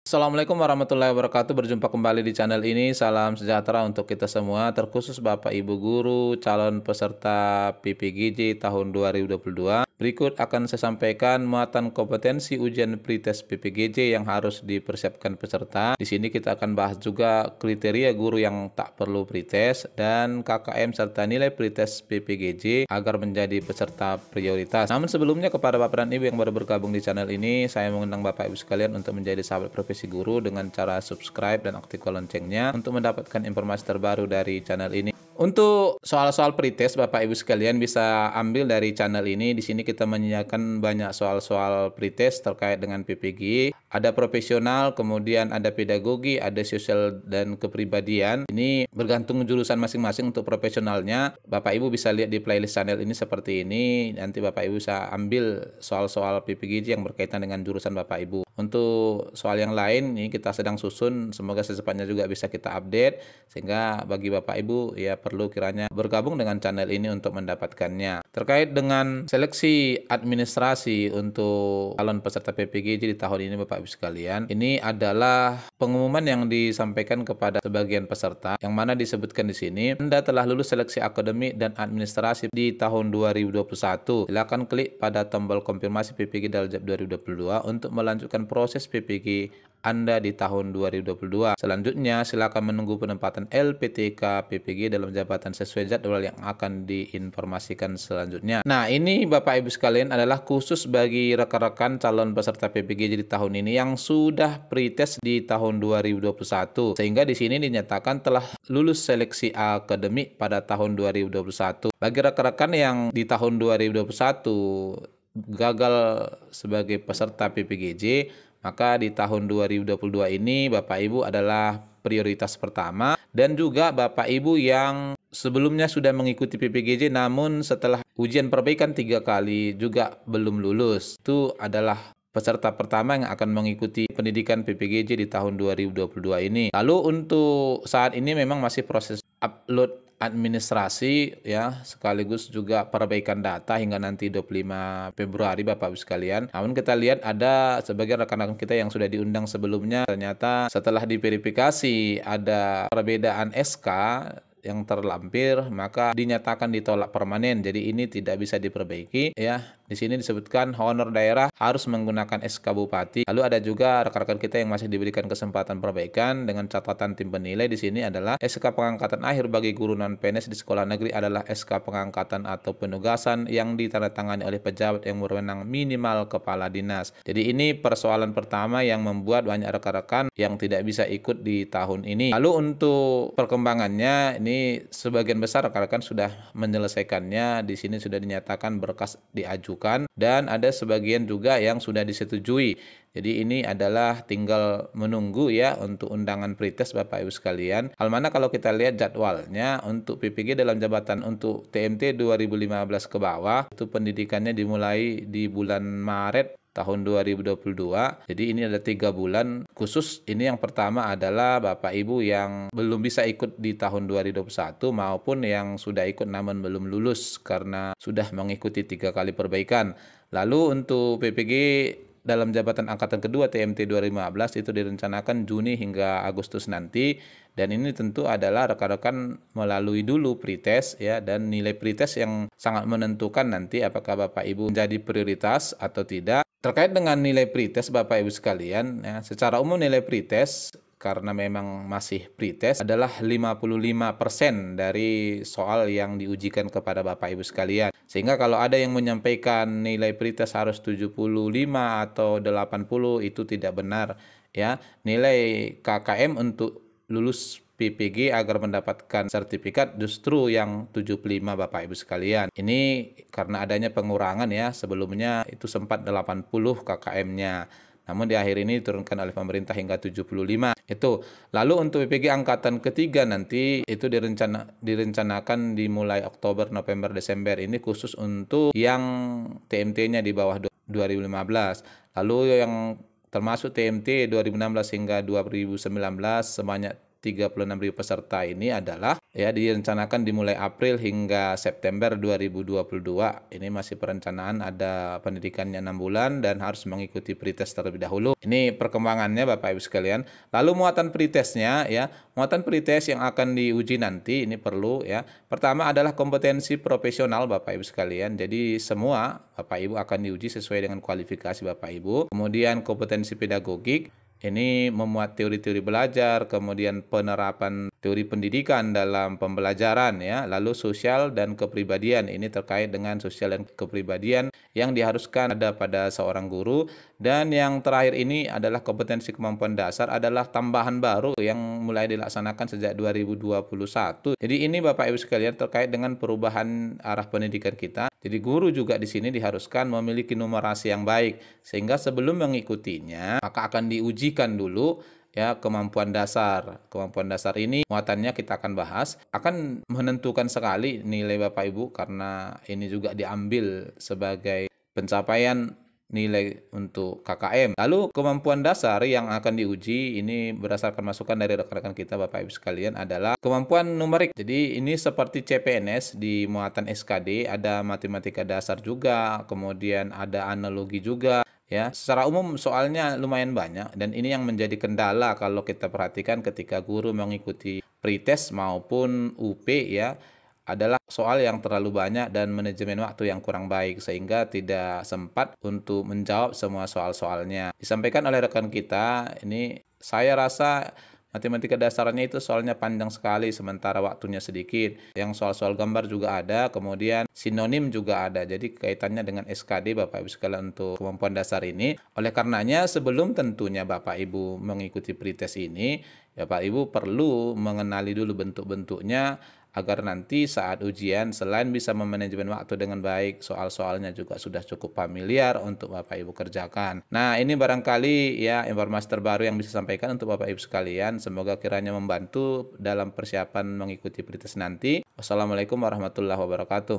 Assalamualaikum warahmatullahi wabarakatuh. Berjumpa kembali di channel ini. Salam sejahtera untuk kita semua, terkhusus Bapak Ibu guru calon peserta PPGJ tahun 2022. Berikut akan saya sampaikan muatan kompetensi ujian pretest PPGJ yang harus dipersiapkan peserta. Di sini kita akan bahas juga kriteria guru yang tak perlu pretest dan KKM serta nilai pretest PPGJ agar menjadi peserta prioritas. Namun sebelumnya, kepada Bapak dan Ibu yang baru bergabung di channel ini, saya mengundang Bapak Ibu sekalian untuk menjadi sahabat profesi guru dengan cara subscribe dan aktifkan loncengnya untuk mendapatkan informasi terbaru dari channel ini. Untuk soal-soal pretest, Bapak Ibu sekalian bisa ambil dari channel ini. Di sini kita menyediakan banyak soal-soal pretest terkait dengan PPG. Ada profesional, kemudian ada pedagogi, ada sosial dan kepribadian. Ini bergantung jurusan masing-masing. Untuk profesionalnya, Bapak Ibu bisa lihat di playlist channel ini seperti ini. Nanti Bapak Ibu bisa ambil soal-soal PPG yang berkaitan dengan jurusan Bapak Ibu. Untuk soal yang lain, ini kita sedang susun. Semoga secepatnya juga bisa kita update. Sehingga bagi Bapak Ibu, ya perlu kiranya bergabung dengan channel ini untuk mendapatkannya. Terkait dengan seleksi administrasi untuk calon peserta PPGJ di tahun ini, Bapak Ibu sekalian, ini adalah pengumuman yang disampaikan kepada sebagian peserta, yang mana disebutkan di sini, Anda telah lulus seleksi akademik dan administrasi di tahun 2021. Silakan klik pada tombol konfirmasi PPG Daljab 2022 untuk melanjutkan proses PPG Anda di tahun 2022. Selanjutnya, silakan menunggu penempatan LPTK PPG dalam jabatan sesuai jadwal yang akan diinformasikan selanjutnya. Nah, ini Bapak Ibu sekalian adalah khusus bagi rekan-rekan calon peserta PPG di tahun ini yang sudah pretest di tahun 2021. Sehingga di sini dinyatakan telah lulus seleksi akademik pada tahun 2021. Bagi rekan-rekan yang di tahun 2021 gagal sebagai peserta PPGJ, maka di tahun 2022 ini Bapak Ibu adalah prioritas pertama. Dan juga Bapak Ibu yang sebelumnya sudah mengikuti PPGJ namun setelah ujian perbaikan 3 kali juga belum lulus, itu adalah peserta pertama yang akan mengikuti pendidikan PPGJ di tahun 2022 ini. Lalu untuk saat ini memang masih proses upload administrasi ya, sekaligus juga perbaikan data hingga nanti 25 Februari Bapak Ibu sekalian. Namun kita lihat ada sebagian rekan-rekan kita yang sudah diundang sebelumnya, ternyata setelah diverifikasi ada perbedaan SK yang terlampir, maka dinyatakan ditolak permanen. Jadi ini tidak bisa diperbaiki ya. Di sini disebutkan honor daerah harus menggunakan SK Bupati. Lalu ada juga rekan-rekan kita yang masih diberikan kesempatan perbaikan dengan catatan tim penilai. Di sini adalah SK pengangkatan akhir bagi guru non PNS di sekolah negeri adalah SK pengangkatan atau penugasan yang ditandatangani oleh pejabat yang berwenang minimal kepala dinas. Jadi ini persoalan pertama yang membuat banyak rekan-rekan yang tidak bisa ikut di tahun ini. Lalu untuk perkembangannya, ini sebagian besar rekan-rekan sudah menyelesaikannya. Di sini sudah dinyatakan berkas diajukan dan ada sebagian juga yang sudah disetujui. Jadi ini adalah tinggal menunggu ya untuk undangan pretest Bapak Ibu sekalian. Hal mana kalau kita lihat jadwalnya untuk PPG dalam jabatan untuk TMT 2015 ke bawah, itu pendidikannya dimulai di bulan Maret tahun 2022. Jadi ini ada 3 bulan khusus. Ini yang pertama adalah Bapak Ibu yang belum bisa ikut di tahun 2021 maupun yang sudah ikut namun belum lulus karena sudah mengikuti 3 kali perbaikan. Lalu untuk PPG dalam jabatan angkatan kedua TMT 2015 itu direncanakan Juni hingga Agustus nanti, dan ini tentu adalah rekan-rekan melalui dulu pretest ya, dan nilai pretest yang sangat menentukan nanti apakah Bapak Ibu menjadi prioritas atau tidak. Terkait dengan nilai pretest Bapak Ibu sekalian ya, secara umum nilai pretest karena memang masih pretest adalah 55% dari soal yang diujikan kepada Bapak Ibu sekalian. Sehingga kalau ada yang menyampaikan nilai pretest harus 75 atau 80, itu tidak benar ya. Nilai KKM untuk lulus PPG agar mendapatkan sertifikat justru yang 75 Bapak Ibu sekalian. Ini karena adanya pengurangan ya, sebelumnya itu sempat 80 KKM-nya. Namun di akhir ini diturunkan oleh pemerintah hingga 75. Itu. Lalu untuk PPG angkatan ketiga nanti itu direncanakan dimulai Oktober, November, Desember. Ini khusus untuk yang TMT-nya di bawah 2015. Lalu yang termasuk TMT 2016 hingga 2019 sebanyak 36.000 peserta ini adalah ya direncanakan dimulai April hingga September 2022. Ini masih perencanaan, ada pendidikannya 6 bulan dan harus mengikuti pretest terlebih dahulu. Ini perkembangannya Bapak Ibu sekalian. Lalu muatan pretestnya ya, muatan pretest yang akan diuji nanti ini perlu ya. Pertama adalah kompetensi profesional Bapak Ibu sekalian. Jadi semua Bapak Ibu akan diuji sesuai dengan kualifikasi Bapak Ibu. Kemudian kompetensi pedagogik, ini memuat teori-teori belajar, kemudian penerapan teori pendidikan dalam pembelajaran ya, lalu sosial dan kepribadian. Ini terkait dengan sosial dan kepribadian yang diharuskan ada pada seorang guru. Dan yang terakhir ini adalah kompetensi kemampuan dasar, adalah tambahan baru yang mulai dilaksanakan sejak 2021. Jadi ini Bapak Ibu sekalian terkait dengan perubahan arah pendidikan kita. Jadi guru juga di sini diharuskan memiliki numerasi yang baik, sehingga sebelum mengikutinya maka akan diujikan dulu ya kemampuan dasar. Kemampuan dasar ini muatannya kita akan bahas, akan menentukan sekali nilai Bapak Ibu karena ini juga diambil sebagai pencapaian nilai untuk KKM. Lalu kemampuan dasar yang akan diuji ini berdasarkan masukan dari rekan-rekan kita Bapak Ibu sekalian adalah kemampuan numerik. Jadi ini seperti CPNS di muatan SKD, ada matematika dasar juga, kemudian ada analogi juga. Ya, secara umum soalnya lumayan banyak dan ini yang menjadi kendala kalau kita perhatikan ketika guru mengikuti pretest maupun UP ya, adalah soal yang terlalu banyak dan manajemen waktu yang kurang baik sehingga tidak sempat untuk menjawab semua soal-soalnya. Disampaikan oleh rekan kita, ini saya rasa matematika dasarnya itu soalnya panjang sekali sementara waktunya sedikit. Yang soal-soal gambar juga ada, kemudian sinonim juga ada. Jadi kaitannya dengan SKD Bapak Ibu sekalian untuk kemampuan dasar ini. Oleh karenanya sebelum tentunya Bapak Ibu mengikuti pretest ini, Bapak Ibu perlu mengenali dulu bentuk-bentuknya agar nanti saat ujian selain bisa memanajemen waktu dengan baik, soal-soalnya juga sudah cukup familiar untuk Bapak Ibu kerjakan. Nah, ini barangkali ya informasi terbaru yang bisa sampaikan untuk Bapak Ibu sekalian. Semoga kiranya membantu dalam persiapan mengikuti pretest nanti. Wassalamualaikum warahmatullahi wabarakatuh.